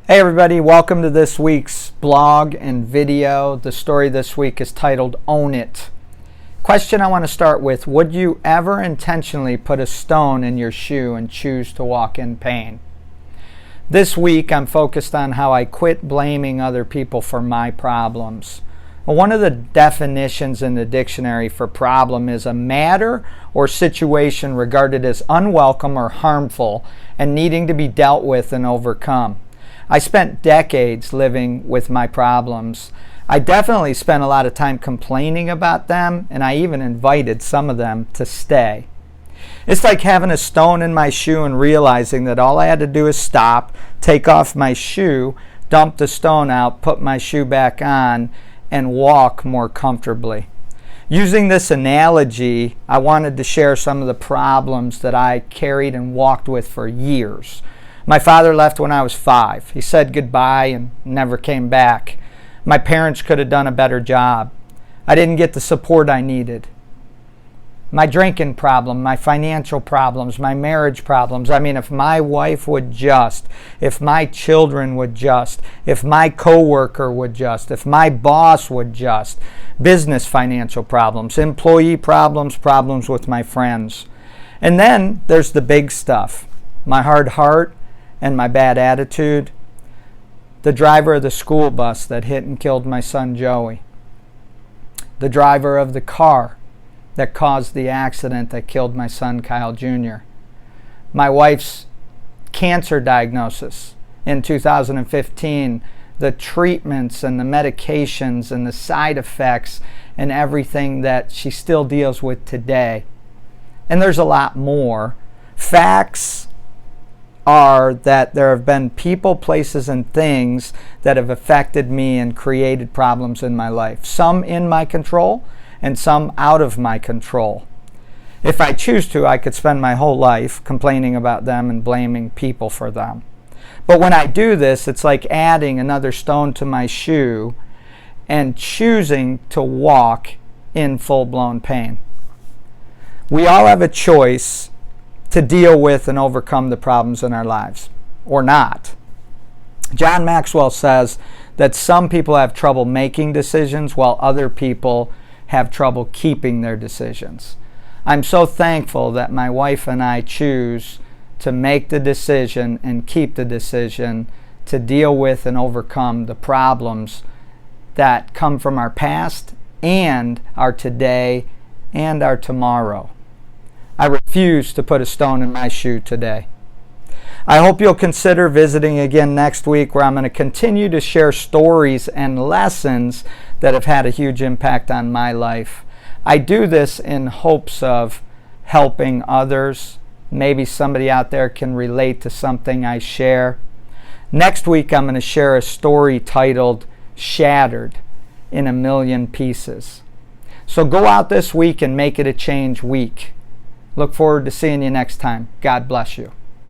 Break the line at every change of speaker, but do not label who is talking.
Hey everybody, welcome to this week's blog and video. The story this week is titled Own It. Question I want to start with, would you ever intentionally put a stone in your shoe and choose to walk in pain? This week I'm focused on how I quit blaming other people for my problems. One of the definitions in the dictionary for problem is a matter or situation regarded as unwelcome or harmful and needing to be dealt with and overcome. I spent decades living with my problems. I definitely spent a lot of time complaining about them, and I even invited some of them to stay. It's like having a stone in my shoe and realizing that all I had to do is stop, take off my shoe, dump the stone out, put my shoe back on, and walk more comfortably. Using this analogy, I wanted to share some of the problems that I carried and walked with for years. My father left when I was 5. He said goodbye and never came back. My parents could have done a better job. I didn't get the support I needed. My drinking problem, my financial problems, my marriage problems. If my wife would just, if my children would just, if my coworker would just, if my boss would just. Business financial problems, employee problems, problems with my friends. And then there's the big stuff. My hard heart and my bad attitude, the driver of the school bus that hit and killed my son Joey, the driver of the car that caused the accident that killed my son Kyle Jr., my wife's cancer diagnosis in 2015, the treatments and the medications and the side effects and everything that she still deals with today. And there's a lot more. Facts are that there have been people, places, and things that have affected me and created problems in my life. Some in my control and some out of my control. If I choose to, I could spend my whole life complaining about them and blaming people for them. But when I do this, it's like adding another stone to my shoe and choosing to walk in full-blown pain. We all have a choice to deal with and overcome the problems in our lives, or not. John Maxwell says that some people have trouble making decisions while other people have trouble keeping their decisions. I'm so thankful that my wife and I choose to make the decision and keep the decision to deal with and overcome the problems that come from our past and our today and our tomorrow. I refuse to put a stone in my shoe today. I hope you'll consider visiting again next week, where I'm going to continue to share stories and lessons that have had a huge impact on my life. I do this in hopes of helping others. Maybe somebody out there can relate to something I share. Next week I'm going to share a story titled Shattered in a Million Pieces. So go out this week and make it a change week. Look forward to seeing you next time. God bless you.